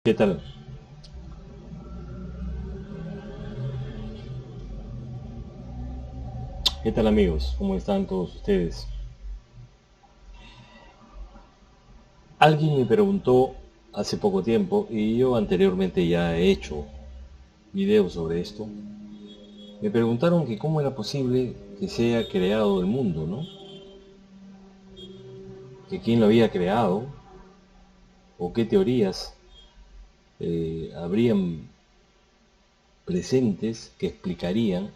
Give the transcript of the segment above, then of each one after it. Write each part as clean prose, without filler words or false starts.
¿Qué tal? ¿Qué tal amigos? ¿Cómo están todos ustedes? Alguien me preguntó hace poco tiempo, y yo anteriormente ya he hecho videos sobre esto, me preguntaron que cómo era posible que se haya creado el mundo, ¿no? Que quién lo había creado, o qué teorías habrían presentes que explicarían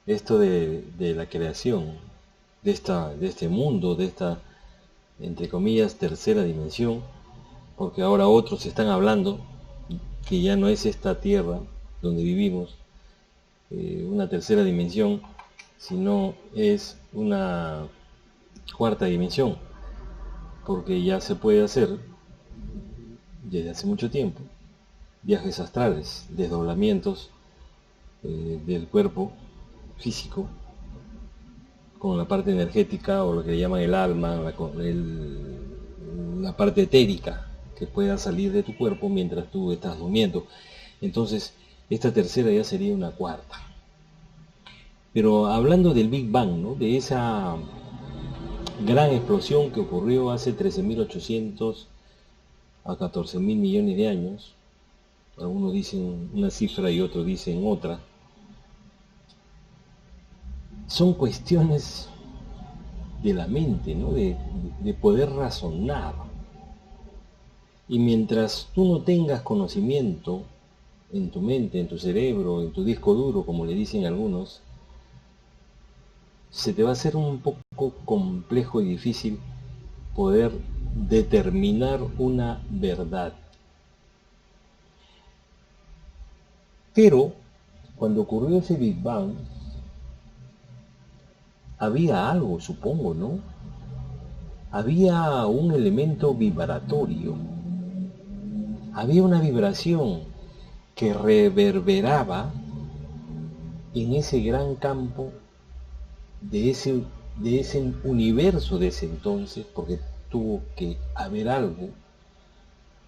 esto de la creación de este mundo, de esta, entre comillas, tercera dimensión, porque ahora otros están hablando que ya no es esta tierra donde vivimos, una tercera dimensión, sino es una cuarta dimensión, porque ya se puede hacer desde hace mucho tiempo viajes astrales, desdoblamientos del cuerpo físico con la parte energética o lo que llaman el alma, la parte etérica que pueda salir de tu cuerpo mientras tú estás durmiendo. Entonces, esta tercera ya sería una cuarta. Pero hablando del Big Bang, ¿no? De esa gran explosión que ocurrió hace 13.800 a 14.000 millones de años, algunos dicen una cifra y otros dicen otra, son cuestiones de la mente, ¿no? De poder razonar. Y mientras tú no tengas conocimiento en tu mente, en tu cerebro, en tu disco duro, como le dicen algunos, se te va a hacer un poco complejo y difícil poder determinar una verdad. Pero cuando ocurrió ese Big Bang, había algo, supongo, ¿no? Había un elemento vibratorio, había una vibración que reverberaba en ese gran campo de ese universo de ese entonces, porque tuvo que haber algo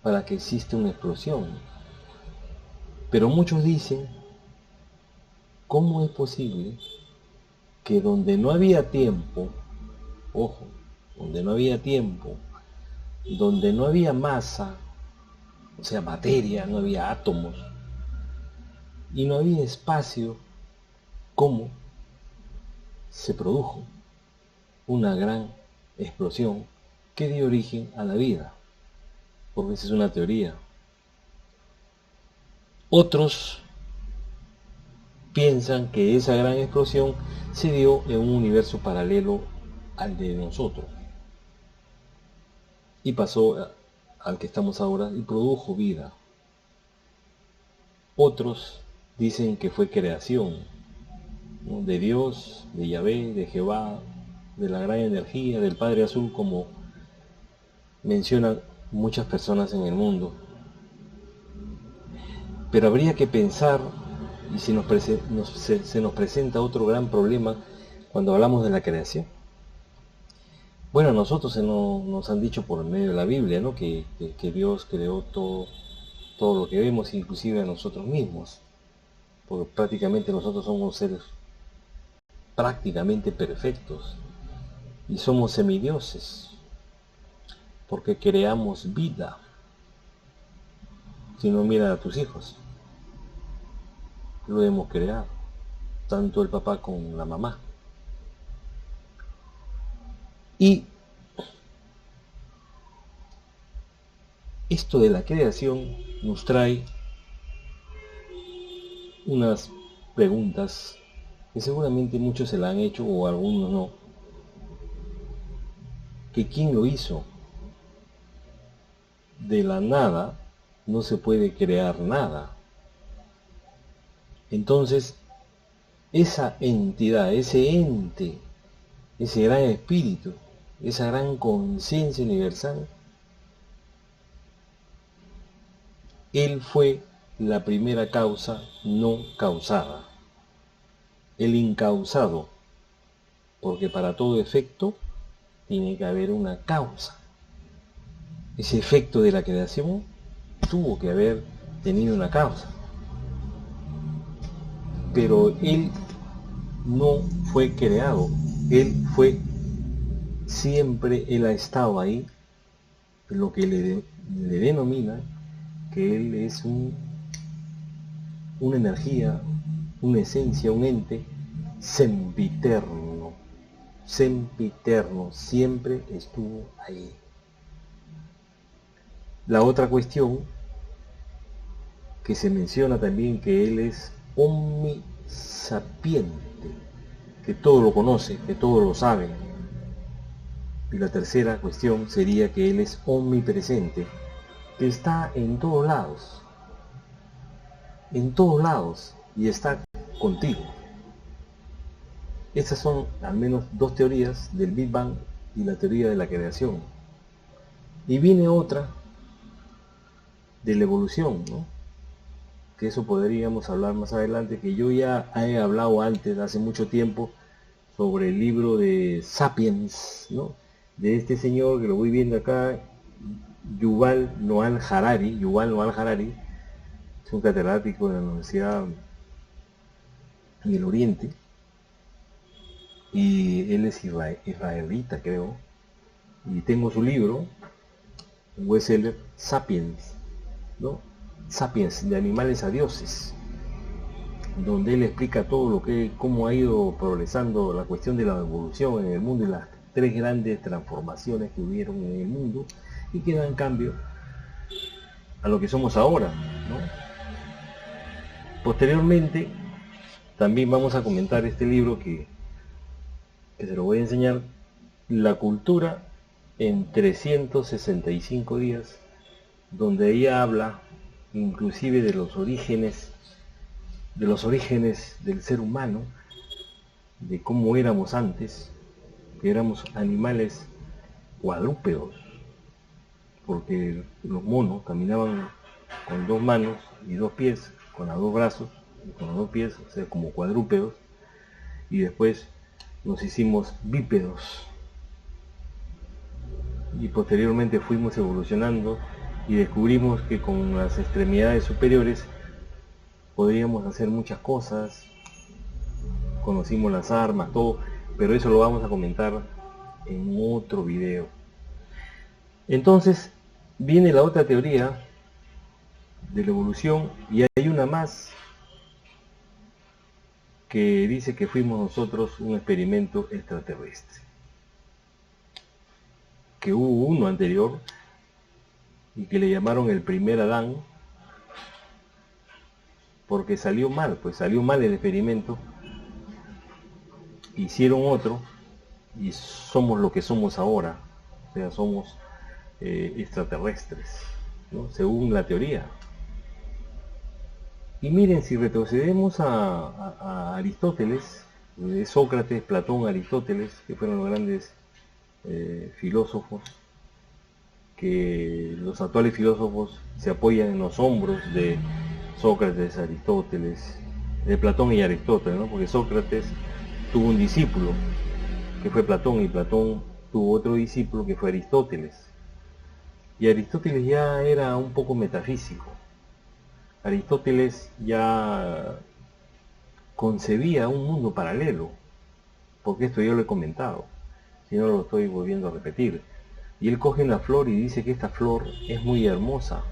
para que exista una explosión. Pero muchos dicen, ¿cómo es posible que donde no había tiempo, ojo, donde no había tiempo, donde no había masa, o sea, materia, no había átomos, y no había espacio, cómo se produjo una gran explosión que dio origen a la vida? Porque esa es una teoría. Otros piensan que esa gran explosión se dio en un universo paralelo al de nosotros y pasó al que estamos ahora y produjo vida. Otros dicen que fue creación, ¿no? De Dios, de Yahvé, de Jehová, de la gran energía, del Padre Azul, como mencionan muchas personas en el mundo. Pero habría que pensar, y se nos presenta otro gran problema cuando hablamos de la creación. Bueno, a nosotros nos han dicho por medio de la Biblia, ¿no? Que Dios creó todo lo que vemos, inclusive a nosotros mismos, porque prácticamente nosotros somos seres prácticamente perfectos y somos semidioses, porque creamos vida. Si no, mira a tus hijos, lo hemos creado, tanto el papá como la mamá. Y esto de la creación nos trae unas preguntas que seguramente muchos se la han hecho o algunos no. Que quién lo hizo. De la nada no se puede crear nada. Entonces, esa entidad, ese ente, ese gran espíritu, esa gran conciencia universal, él fue la primera causa no causada, el incausado, porque para todo efecto tiene que haber una causa. Ese efecto de la creación tuvo que haber tenido una causa. Pero él no fue creado, él fue siempre, él ha estado ahí, lo que le denomina que él es una energía, una esencia, un ente sempiterno, sempiterno, siempre estuvo ahí. La otra cuestión que se menciona también, que él es omnisapiente, que todo lo conoce, que todo lo sabe. Y la tercera cuestión sería que él es omnipresente, que está en todos lados, y está contigo. Estas son al menos dos teorías del Big Bang y la teoría de la creación. Y viene otra de la evolución, ¿no? Que eso podríamos hablar más adelante, que yo ya he hablado antes, hace mucho tiempo, sobre el libro de Sapiens, ¿no? De este señor que lo voy viendo acá, Yuval Noah Harari. Es un catedrático de la Universidad del Oriente, y él es israelita, creo, y tengo su libro, un bestseller, Sapiens, ¿no? Sapiens, de animales a dioses, donde él explica todo cómo ha ido progresando la cuestión de la evolución en el mundo y las tres grandes transformaciones que hubieron en el mundo y que dan cambio a lo que somos ahora, ¿no? Posteriormente también vamos a comentar este libro que se lo voy a enseñar, La cultura en 365 días, donde ella habla inclusive de los orígenes del ser humano, de cómo éramos antes, que éramos animales cuadrúpedos, porque los monos caminaban con dos manos y dos pies, con los dos brazos y con los dos pies, o sea, como cuadrúpedos, y después nos hicimos bípedos, y posteriormente fuimos evolucionando y descubrimos que con las extremidades superiores podríamos hacer muchas cosas, conocimos las armas, todo, pero eso lo vamos a comentar en otro video. Entonces viene la otra teoría de la evolución, y hay una más que dice que fuimos nosotros un experimento extraterrestre, que hubo uno anterior y que le llamaron el primer Adán, porque salió mal el experimento, hicieron otro y somos lo que somos ahora, o sea, somos extraterrestres, ¿no? Según la teoría. Y miren, si retrocedemos a Aristóteles, Sócrates, Platón, Aristóteles, que fueron los grandes filósofos, que los actuales filósofos se apoyan en los hombros de Sócrates, Aristóteles, de Platón y Aristóteles, ¿no? Porque Sócrates tuvo un discípulo que fue Platón, y Platón tuvo otro discípulo que fue Aristóteles. Y Aristóteles ya era un poco metafísico. Aristóteles ya concebía un mundo paralelo, porque esto yo lo he comentado, si no lo estoy volviendo a repetir. Y él coge una flor y dice que esta flor es muy hermosa,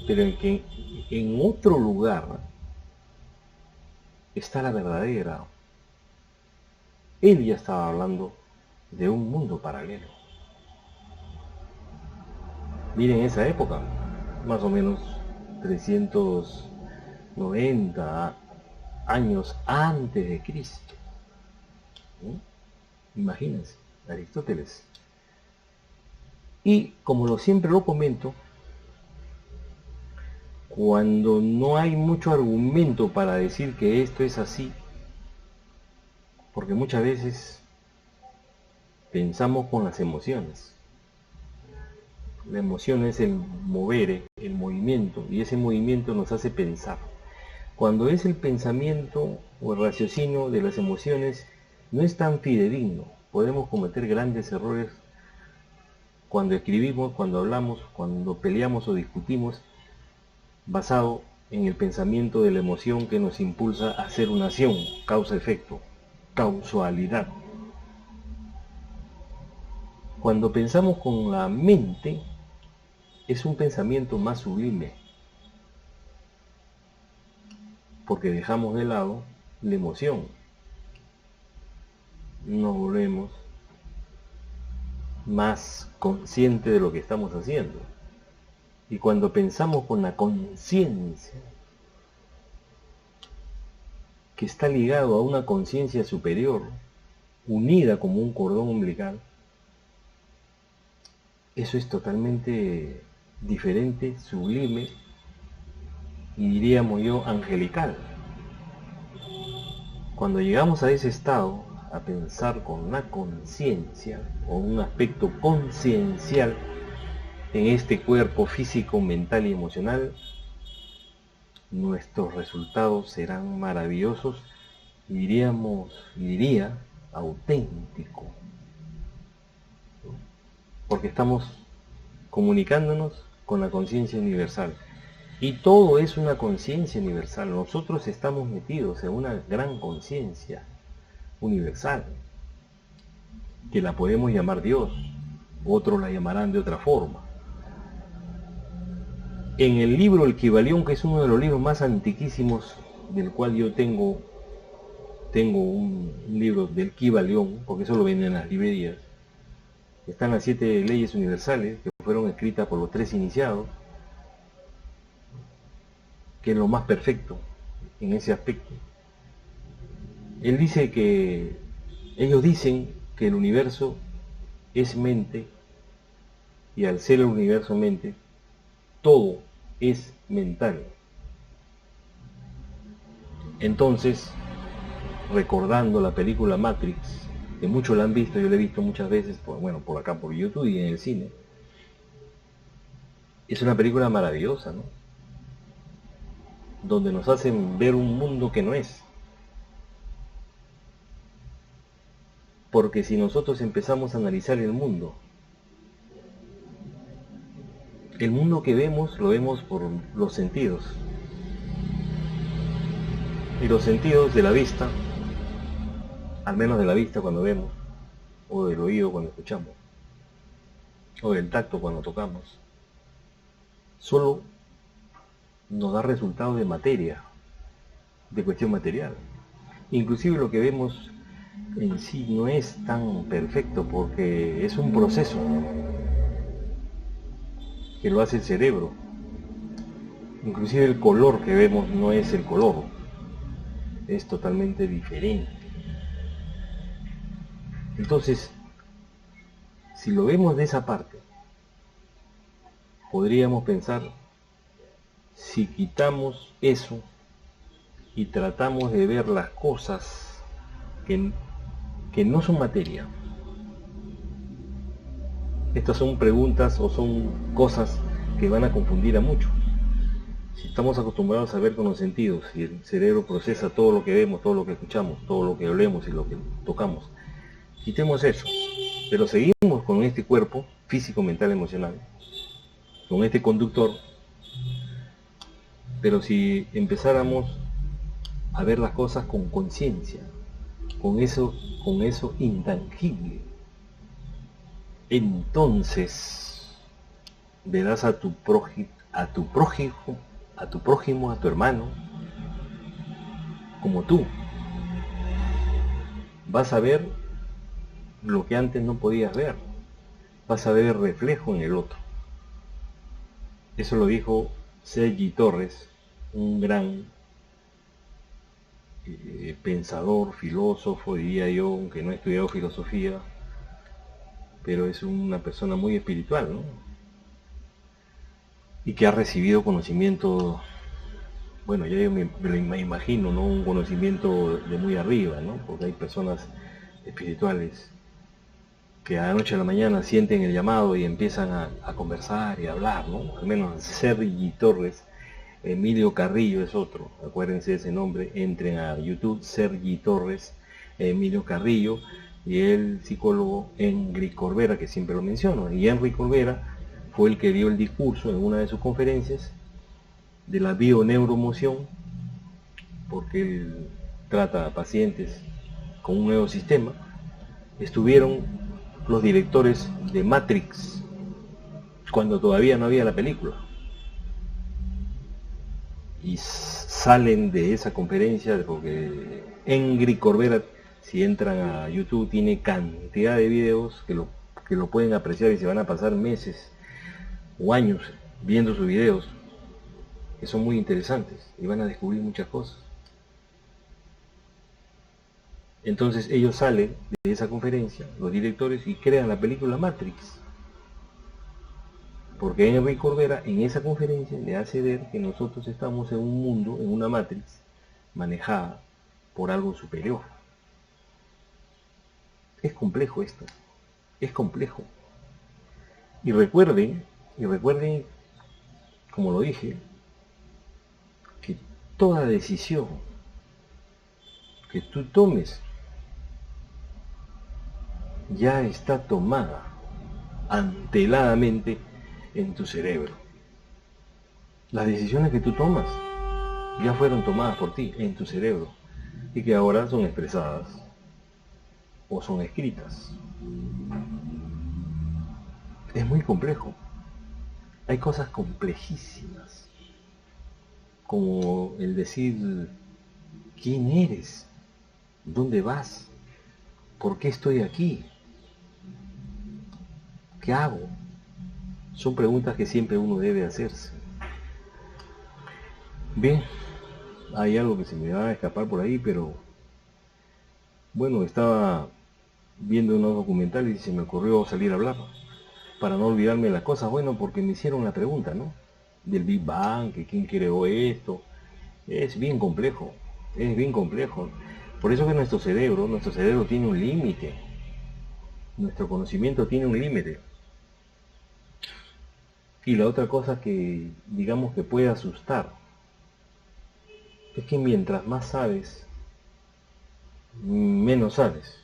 pero que en otro lugar está la verdadera. Él ya estaba hablando de un mundo paralelo. Miren esa época, más o menos 390 años antes de Cristo. ¿Sí? Imagínense, Aristóteles. Y como siempre lo comento, cuando no hay mucho argumento para decir que esto es así, porque muchas veces pensamos con las emociones. La emoción es el mover, el movimiento, y ese movimiento nos hace pensar. Cuando es el pensamiento o el raciocinio de las emociones, no es tan fidedigno. Podemos cometer grandes errores cuando escribimos, cuando hablamos, cuando peleamos o discutimos, basado en el pensamiento de la emoción que nos impulsa a hacer una acción, causa-efecto, causalidad. Cuando pensamos con la mente, es un pensamiento más sublime, porque dejamos de lado la emoción. Nos volvemos más conscientes de lo que estamos haciendo. Y cuando pensamos con la conciencia, que está ligado a una conciencia superior, unida como un cordón umbilical, eso es totalmente diferente, sublime y diríamos yo angelical. Cuando llegamos a ese estado, a pensar con la conciencia o un aspecto conciencial en este cuerpo físico, mental y emocional, nuestros resultados serán maravillosos y diría auténtico, porque estamos comunicándonos con la conciencia universal. Y todo es una conciencia universal. Nosotros estamos metidos en una gran conciencia universal, que la podemos llamar Dios, otros la llamarán de otra forma. En el libro El Kybalión, que es uno de los libros más antiquísimos, del cual yo tengo un libro del Kybalión, porque eso lo venden en las librerías, están las 7 leyes universales que fueron escritas por los 3 iniciados, que es lo más perfecto en ese aspecto. Él dice que, ellos dicen que el universo es mente, y al ser el universo mente, todo es mental. Entonces, recordando la película Matrix, que muchos la han visto, yo la he visto muchas veces, por acá por YouTube y en el cine, es una película maravillosa, ¿no? Donde nos hacen ver un mundo que no es. Porque si nosotros empezamos a analizar el mundo que vemos, lo vemos por los sentidos. Y los sentidos de la vista, al menos de la vista cuando vemos, o del oído cuando escuchamos, o del tacto cuando tocamos, solo nos da resultados de materia, de cuestión material. Inclusive lo que vemos en sí no es tan perfecto, porque es un proceso que lo hace el cerebro. Inclusive el color que vemos no es el color, es totalmente diferente. Entonces, si lo vemos de esa parte, podríamos pensar, si quitamos eso y tratamos de ver las cosas que no son materia. Estas son preguntas o son cosas que van a confundir a muchos. Si estamos acostumbrados a ver con los sentidos y el cerebro procesa todo lo que vemos, todo lo que escuchamos, todo lo que olemos y lo que tocamos, quitemos eso, pero seguimos con este cuerpo físico, mental, emocional, con este conductor. Pero si empezáramos a ver las cosas con conciencia, con eso intangible, entonces verás a tu prójimo, a tu hermano, como tú. Vas a ver lo que antes no podías ver. Vas a ver el reflejo en el otro. Eso lo dijo Sergi Torres, un gran pensador, filósofo, diría yo, aunque no he estudiado filosofía, pero es una persona muy espiritual, ¿no? Y que ha recibido conocimiento, bueno, ya yo me lo imagino, ¿no? Un conocimiento de muy arriba, ¿no? Porque hay personas espirituales que a la noche a la mañana sienten el llamado y empiezan a conversar y a hablar, ¿no? Al menos Sergi Torres. Emilio Carrillo es otro, acuérdense de ese nombre, entren a YouTube, Sergi Torres, Emilio Carrillo, y el psicólogo Henry Corbera, que siempre lo menciono. Y Henry Corbera fue el que dio el discurso en una de sus conferencias, de la bioneuromoción, porque él trata a pacientes con un nuevo sistema, estuvieron los directores de Matrix, cuando todavía no había la película. Y salen de esa conferencia, porque Engri Corbera, si entran a YouTube, tiene cantidad de videos que lo pueden apreciar y se van a pasar meses o años viendo sus videos, que son muy interesantes y van a descubrir muchas cosas. Entonces ellos salen de esa conferencia, los directores, y crean la película Matrix. Porque Henry Corbera en esa conferencia le hace ver que nosotros estamos en un mundo, en una Matrix, manejada por algo superior. Es complejo esto, es complejo. Y recuerden, como lo dije, que toda decisión que tú tomes ya está tomada anteladamente en tu cerebro. Las decisiones que tú tomas ya fueron tomadas por ti en tu cerebro y que ahora son expresadas o son escritas. Es muy complejo. Hay cosas complejísimas, como el decir quién eres, dónde vas, por qué estoy aquí, qué hago. Son preguntas que siempre uno debe hacerse. Bien, hay algo que se me va a escapar por ahí, pero bueno, estaba viendo unos documentales y se me ocurrió salir a hablar para no olvidarme de las cosas. Bueno, porque me hicieron la pregunta, ¿no? Del Big Bang, que quién creó esto. Es bien complejo, es bien complejo. Por eso que nuestro cerebro tiene un límite. Nuestro conocimiento tiene un límite. Y la otra cosa que digamos que puede asustar es que mientras más sabes, menos sabes.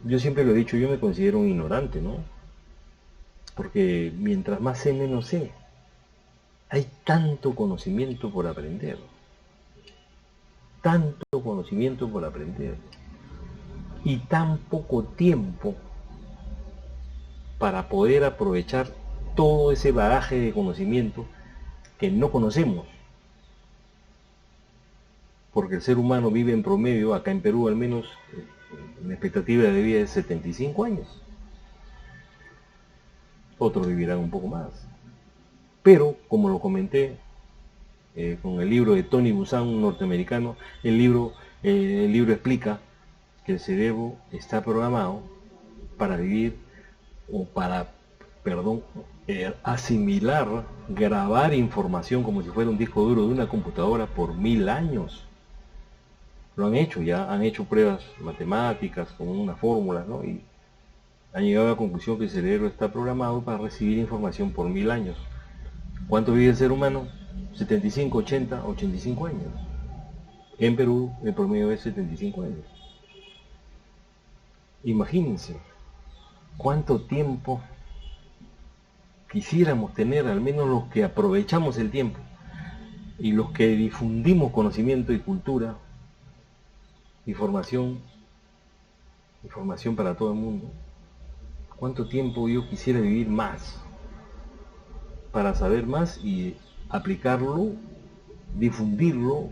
Yo siempre lo he dicho, yo me considero un ignorante, ¿no? Porque mientras más sé, menos sé. Hay tanto conocimiento por aprender. Tanto conocimiento por aprender. Y tan poco tiempo para poder aprovechar todo ese bagaje de conocimiento que no conocemos. Porque el ser humano vive en promedio, acá en Perú al menos, una expectativa de vida de 75 años. Otros vivirán un poco más. Pero, como lo comenté con el libro de Tony Buzan, un norteamericano, el libro explica que el cerebro está programado para vivir o para, asimilar, grabar información como si fuera un disco duro de una computadora por 1000 años. Lo han hecho, ya han hecho pruebas matemáticas con una fórmula, ¿no? Y han llegado a la conclusión que el cerebro está programado para recibir información por 1000 años. ¿Cuánto vive el ser humano? 75, 80, 85 años. En Perú el promedio es 75 años. Imagínense cuánto tiempo quisiéramos tener, al menos los que aprovechamos el tiempo y los que difundimos conocimiento y cultura, información para todo el mundo. ¿Cuánto tiempo yo quisiera vivir más para saber más y aplicarlo, difundirlo?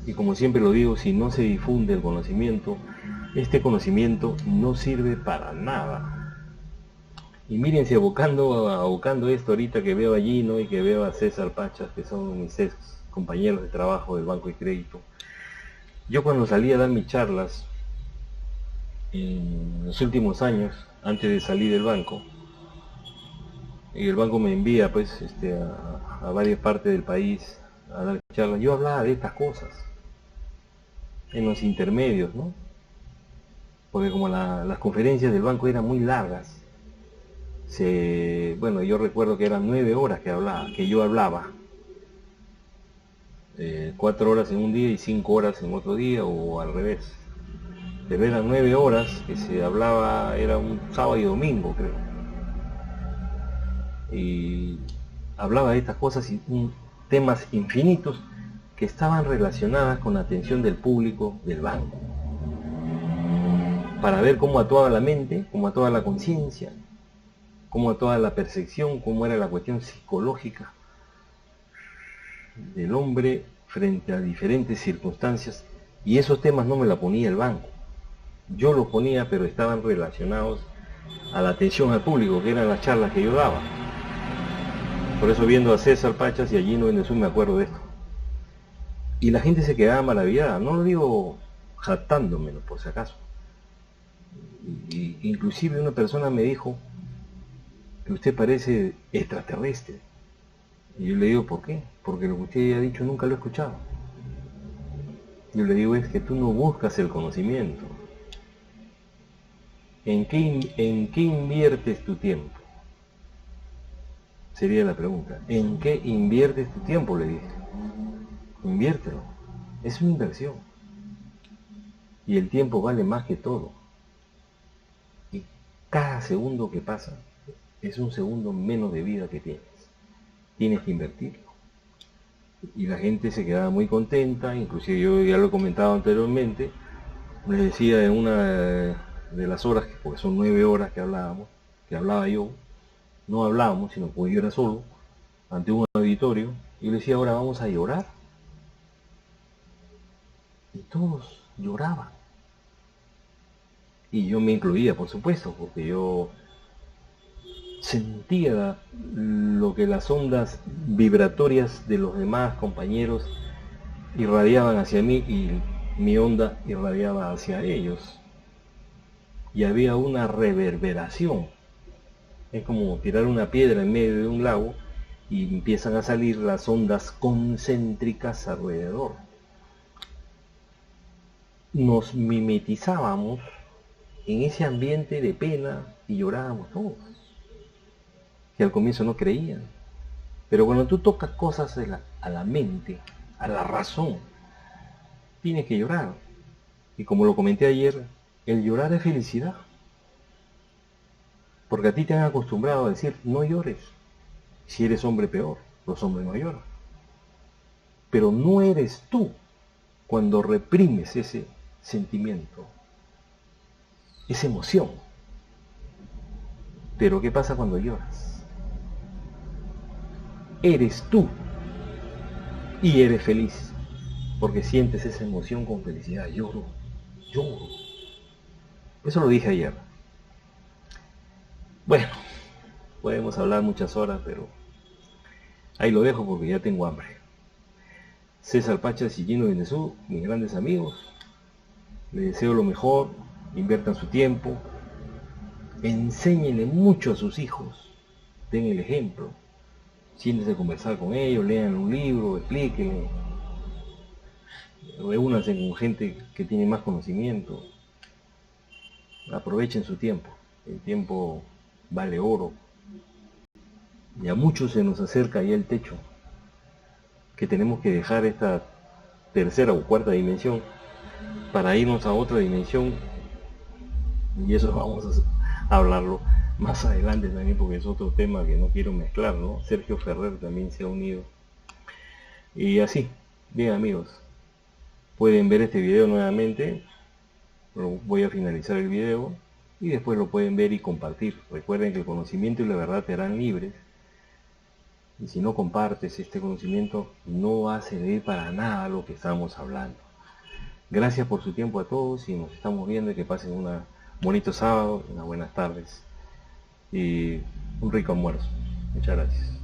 Y como siempre lo digo, si no se difunde el conocimiento, este conocimiento no sirve para nada. Y mírense, abocando esto ahorita que veo allí, ¿no? Y que veo a César Pachas, que son mis compañeros de trabajo del Banco de Crédito. Yo cuando salí a dar mis charlas en los últimos años, antes de salir del banco, y el banco me envía pues a varias partes del país a dar charlas, yo hablaba de estas cosas en los intermedios, ¿no? Porque como las conferencias del banco eran muy largas, yo recuerdo que eran 9 horas que yo hablaba, 4 horas en un día y 5 horas en otro día, o al revés. Pero eran 9 horas que se hablaba, era un sábado y domingo, creo. Y hablaba de estas cosas y temas infinitos que estaban relacionadas con la atención del público del banco, para ver cómo actuaba la mente, cómo actuaba la conciencia, cómo actuaba la percepción, cómo era la cuestión psicológica del hombre frente a diferentes circunstancias. Y esos temas no me la ponía el banco, yo los ponía, pero estaban relacionados a la atención al público, que eran las charlas que yo daba. Por eso, viendo a César Pachas y a Gino Bendezú, me acuerdo de esto. Y la gente se quedaba maravillada, no lo digo jactándomelo por si acaso. Inclusive una persona me dijo que usted parece extraterrestre. Y yo le digo, ¿por qué? Porque lo que usted ha dicho nunca lo he escuchado. Yo le digo, es que tú no buscas el conocimiento. ¿En qué inviertes tu tiempo? Sería la pregunta. ¿En qué inviertes tu tiempo? Le dije. Inviértelo. Es una inversión. Y el tiempo vale más que todo. Y cada segundo que pasa es un segundo menos de vida que tienes. Tienes que invertirlo. Y la gente se quedaba muy contenta, inclusive yo ya lo he comentado anteriormente, les decía en una de las horas, porque son 9 horas que hablaba yo, no hablábamos, sino porque yo era solo, ante un auditorio, y le decía, ahora vamos a llorar. Y todos lloraban. Y yo me incluía, por supuesto, porque yo sentía lo que las ondas vibratorias de los demás compañeros irradiaban hacia mí y mi onda irradiaba hacia ellos. Y había una reverberación. Es como tirar una piedra en medio de un lago y empiezan a salir las ondas concéntricas alrededor. Nos mimetizábamos en ese ambiente de pena y llorábamos todos, que al comienzo no creían. Pero cuando tú tocas cosas a la mente, a la razón, tienes que llorar. Y como lo comenté ayer, el llorar es felicidad. Porque a ti te han acostumbrado a decir, no llores. Si eres hombre, peor. Los hombres no lloran. Pero no eres tú cuando reprimes ese sentimiento, esa emoción. Pero ¿qué pasa cuando lloras? Eres tú y eres feliz porque sientes esa emoción con felicidad. Lloro. Eso lo dije ayer. Bueno, podemos hablar muchas horas, pero ahí lo dejo porque ya tengo hambre. César Pachas y Gino Bendezú, mis grandes amigos, les deseo lo mejor, inviertan su tiempo, enséñenle mucho a sus hijos, den el ejemplo, siéntense a conversar con ellos, lean un libro, explíquenle, reúnanse con gente que tiene más conocimiento, aprovechen su tiempo, el tiempo vale oro, y a muchos se nos acerca ya el techo, que tenemos que dejar esta tercera o cuarta dimensión para irnos a otra dimensión, y eso vamos a hablarlo más adelante también, porque es otro tema que no quiero mezclar, ¿no? Sergio Ferrer también se ha unido. Y así, bien amigos, pueden ver este video nuevamente, voy a finalizar el video y después lo pueden ver y compartir. Recuerden que el conocimiento y la verdad te harán libres, y si no compartes este conocimiento no va a servir para nada lo que estamos hablando. Gracias por su tiempo a todos y nos estamos viendo, y que pasen un bonito sábado, unas buenas tardes y un rico almuerzo. Muchas gracias.